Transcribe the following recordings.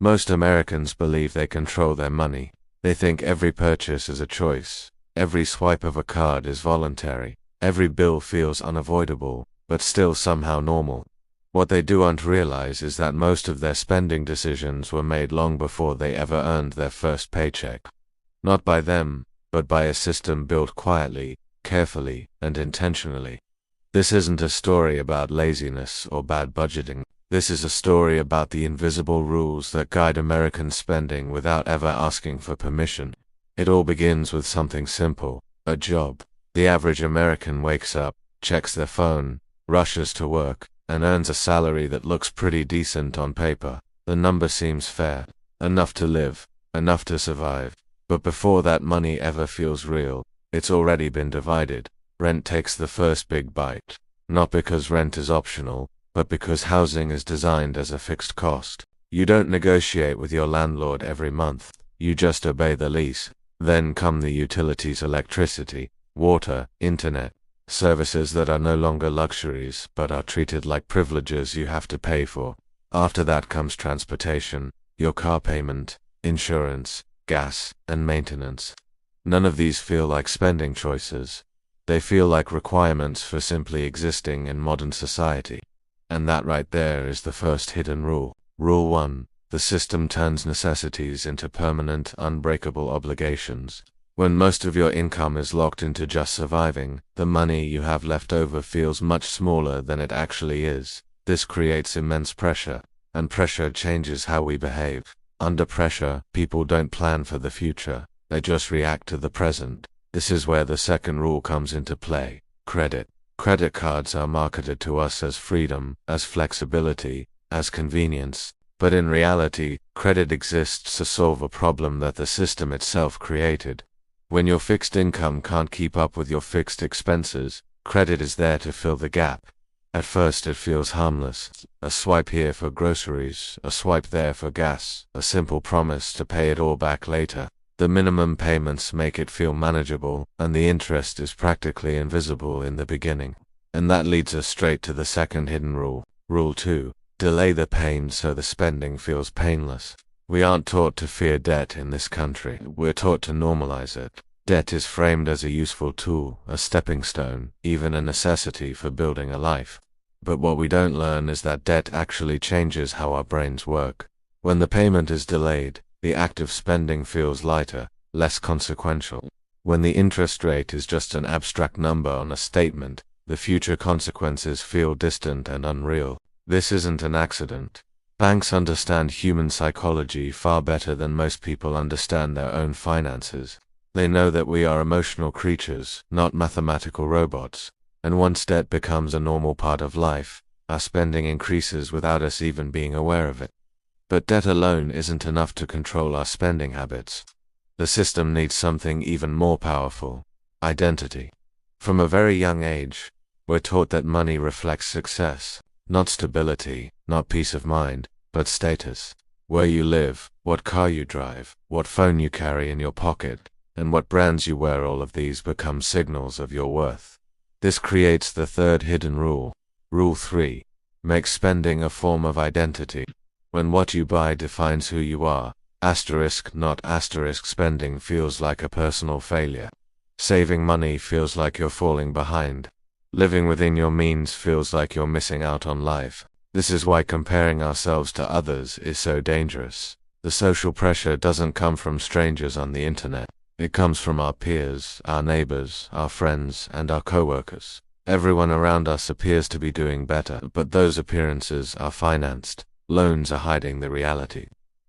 Most Americans believe they control their money. They think every purchase is a choice, every swipe of a card is voluntary, every bill feels unavoidable, but still somehow normal. What they don't realize is that most of their spending decisions were made long before they ever earned their first paycheck. Not by them, but by a system built quietly, carefully, and intentionally. This isn't a story about laziness or bad budgeting. This is a story about the invisible rules that guide American spending without ever asking for permission. It all begins with something simple, a job. The average American wakes up, checks their phone, rushes to work, and earns a salary that looks pretty decent on paper. The number seems fair, enough to live, enough to survive. But before that money ever feels real, it's already been divided. Rent takes the first big bite. Not because rent is optional, but because housing is designed as a fixed cost. You don't negotiate with your landlord every month, you just obey the lease. Then come the utilities: electricity, water, internet, services that are no longer luxuries but are treated like privileges you have to pay for. After that comes transportation, your car payment, insurance, gas, and maintenance. None of these feel like spending choices. They feel like requirements for simply existing in modern society. And that right there is the first hidden rule. Rule 1. The system turns necessities into permanent, unbreakable obligations. When most of your income is locked into just surviving, the money you have left over feels much smaller than it actually is. This creates immense pressure, and pressure changes how we behave. Under pressure, people don't plan for the future, they just react to the present. This is where the second rule comes into play: credit. Credit cards are marketed to us as freedom, as flexibility, as convenience. But in reality, credit exists to solve a problem that the system itself created. When your fixed income can't keep up with your fixed expenses, credit is there to fill the gap. At first it feels harmless. A swipe here for groceries, a swipe there for gas, a simple promise to pay it all back later. The minimum payments make it feel manageable, and the interest is practically invisible in the beginning. And that leads us straight to the second hidden rule. Rule 2. Delay the pain so the spending feels painless. We aren't taught to fear debt in this country. We're taught to normalize it. Debt is framed as a useful tool, a stepping stone, even a necessity for building a life. But what we don't learn is that debt actually changes how our brains work. When the payment is delayed, the act of spending feels lighter, less consequential. When the interest rate is just an abstract number on a statement, the future consequences feel distant and unreal. This isn't an accident. Banks understand human psychology far better than most people understand their own finances. They know that we are emotional creatures, not mathematical robots. And once debt becomes a normal part of life, our spending increases without us even being aware of it. But debt alone isn't enough to control our spending habits. The system needs something even more powerful: identity. From a very young age, we're taught that money reflects success, not stability, not peace of mind, but status. Where you live, what car you drive, what phone you carry in your pocket, and what brands you wear, all of these become signals of your worth. This creates the third hidden rule. Rule 3. Make spending a form of identity. When what you buy defines who you are, asterisk not asterisk, spending feels like a personal failure. Saving money feels like you're falling behind. Living within your means feels like you're missing out on life. This is why comparing ourselves to others is so dangerous. The social pressure doesn't come from strangers on the internet. It comes from our peers, our neighbors, our friends, and our coworkers. Everyone around us appears to be doing better, but those appearances are financed. Loans are hiding the reality.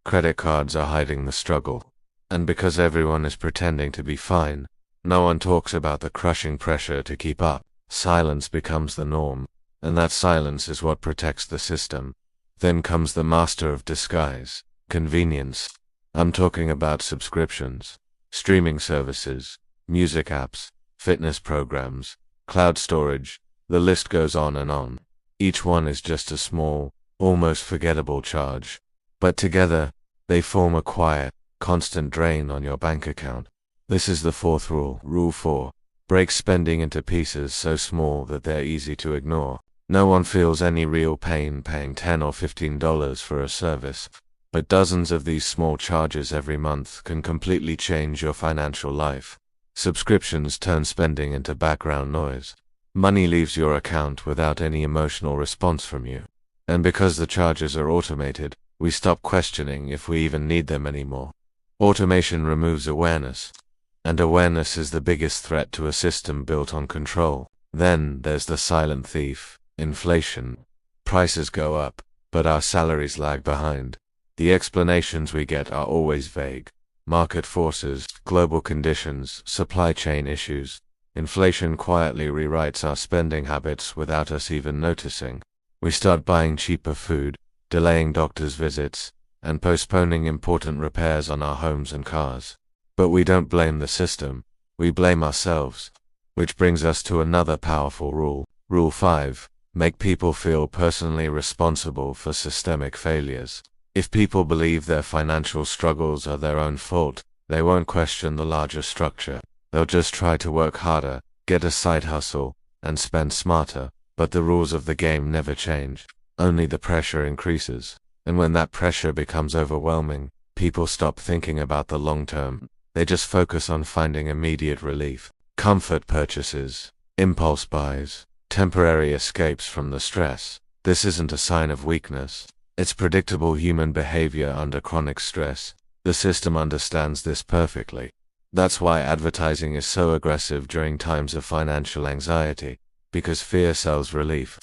Credit cards are hiding the struggle. And because everyone is pretending to be fine, no one talks about the crushing pressure to keep up. Silence becomes the norm, and that silence is what protects the system. Then comes the master of disguise: convenience. I'm talking about subscriptions, streaming services, music apps, fitness programs, cloud storage. The list goes on and on. Each one is just a small, almost forgettable charge, but together, they form a quiet, constant drain on your bank account. This is the fourth rule. Rule 4. Break spending into pieces so small that they're easy to ignore. No one feels any real pain paying $10 or $15 for a service. But dozens of these small charges every month can completely change your financial life. Subscriptions turn spending into background noise. Money leaves your account without any emotional response from you. And because the charges are automated, we stop questioning if we even need them anymore. Automation removes awareness. And awareness is the biggest threat to a system built on control. Then there's the silent thief, inflation. Prices go up, but our salaries lag behind. The explanations we get are always vague. Market forces, global conditions, supply chain issues. Inflation quietly rewrites our spending habits without us even noticing. We start buying cheaper food, delaying doctor's visits, and postponing important repairs on our homes and cars. But we don't blame the system, we blame ourselves. Which brings us to another powerful rule. Rule 5. Make people feel personally responsible for systemic failures. If people believe their financial struggles are their own fault, they won't question the larger structure. They'll just try to work harder, get a side hustle, and spend smarter. But the rules of the game never change. Only the pressure increases. And when that pressure becomes overwhelming, people stop thinking about the long term. They just focus on finding immediate relief. Comfort purchases, impulse buys, temporary escapes from the stress. This isn't a sign of weakness. It's predictable human behavior under chronic stress. The system understands this perfectly. That's why advertising is so aggressive during times of financial anxiety, because fear sells relief.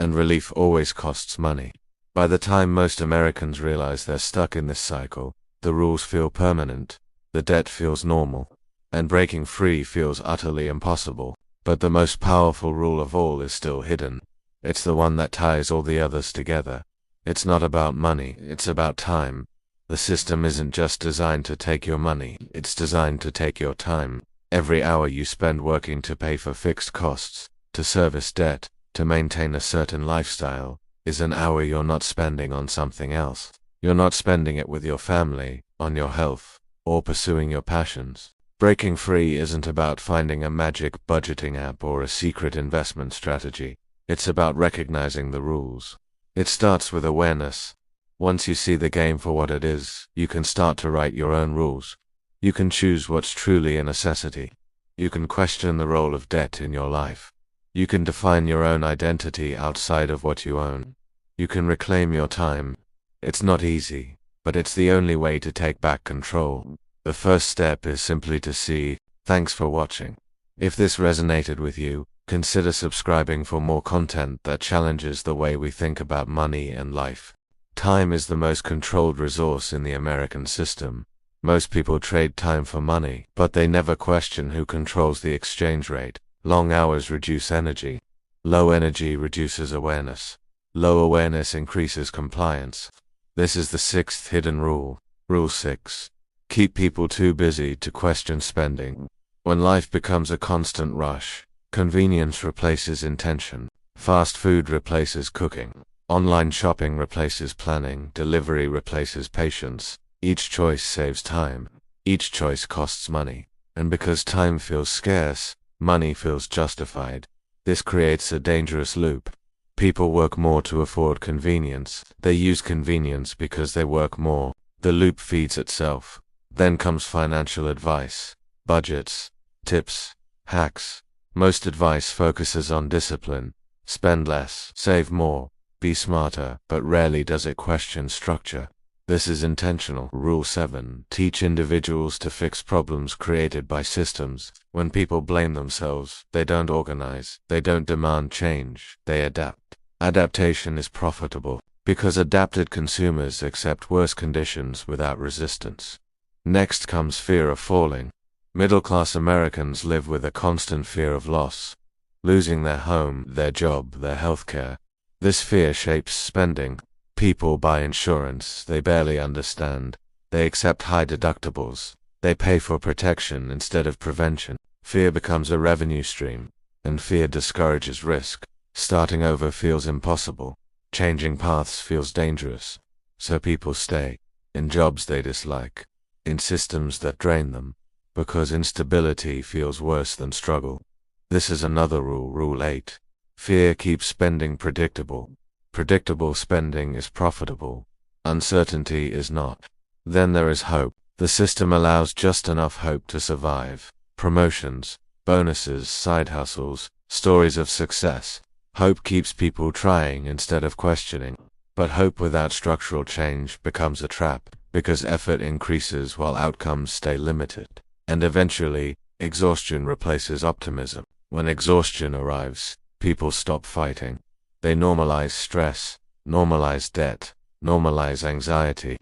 And relief always costs money. By the time most Americans realize they're stuck in this cycle, the rules feel permanent, the debt feels normal, and breaking free feels utterly impossible. But the most powerful rule of all is still hidden. It's the one that ties all the others together. It's not about money, it's about time. The system isn't just designed to take your money, it's designed to take your time. Every hour you spend working to pay for fixed costs, to service debt, to maintain a certain lifestyle, is an hour you're not spending on something else. You're not spending it with your family, on your health, or pursuing your passions. Breaking free isn't about finding a magic budgeting app or a secret investment strategy. It's about recognizing the rules. It starts with awareness. Once you see the game for what it is, you can start to write your own rules. You can choose what's truly a necessity. You can question the role of debt in your life. You can define your own identity outside of what you own. You can reclaim your time. It's not easy, but it's the only way to take back control. The first step is simply to see. Thanks for watching. If this resonated with you, consider subscribing for more content that challenges the way we think about money and life. Time is the most controlled resource in the American system. Most people trade time for money, but they never question who controls the exchange rate. Long hours reduce energy. Low energy reduces awareness. Low awareness increases compliance. This is the sixth hidden rule. Rule 6. Keep people too busy to question spending. When life becomes a constant rush, convenience replaces intention. Fast food replaces cooking. Online shopping replaces planning. Delivery replaces patience. Each choice saves time. Each choice costs money. And because time feels scarce, money feels justified. This creates a dangerous loop. People work more to afford convenience. They use convenience because they work more. The loop feeds itself. Then comes financial advice, budgets, tips, hacks. Most advice focuses on discipline. Spend less, save more, be smarter, but rarely does it question structure. This is intentional. Rule 7. Teach individuals to fix problems created by systems. When people blame themselves, they don't organize, they don't demand change, they adapt. Adaptation is profitable, because adapted consumers accept worse conditions without resistance. Next comes fear of falling. Middle-class Americans live with a constant fear of loss. Losing their home, their job, their healthcare. This fear shapes spending. People buy insurance they barely understand. They accept high deductibles. They pay for protection instead of prevention. Fear becomes a revenue stream, and fear discourages risk. Starting over feels impossible. Changing paths feels dangerous. So people stay in jobs they dislike, in systems that drain them, because instability feels worse than struggle. This is another rule. Rule 8. Fear keeps spending predictable. Predictable spending is profitable. Uncertainty is not. Then there is hope. The system allows just enough hope to survive. Promotions, bonuses, side hustles, stories of success. Hope keeps people trying instead of questioning. But hope without structural change becomes a trap, because effort increases while outcomes stay limited. And eventually, exhaustion replaces optimism. When exhaustion arrives, people stop fighting. They normalize stress, normalize debt, normalize anxiety.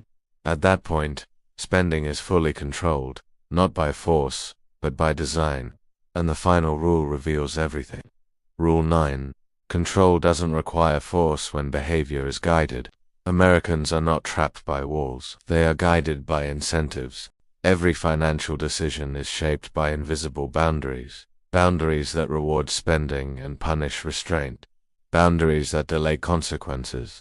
At that point, spending is fully controlled, not by force, but by design. And the final rule reveals everything. Rule 9. Control doesn't require force when behavior is guided. Americans are not trapped by walls. They are guided by incentives. Every financial decision is shaped by invisible boundaries. Boundaries that reward spending and punish restraint. Boundaries that delay consequences.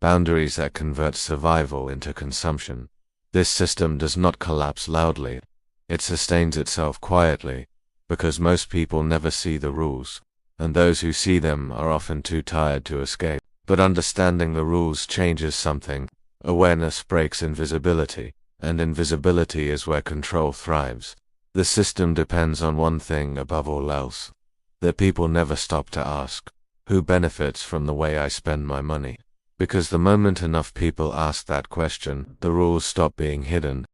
Boundaries that convert survival into consumption. This system does not collapse loudly. It sustains itself quietly, because most people never see the rules, and those who see them are often too tired to escape. But understanding the rules changes something. Awareness breaks invisibility, and invisibility is where control thrives. The system depends on one thing above all else: that people never stop to ask, who benefits from the way I spend my money? Because the moment enough people ask that question, the rules stop being hidden,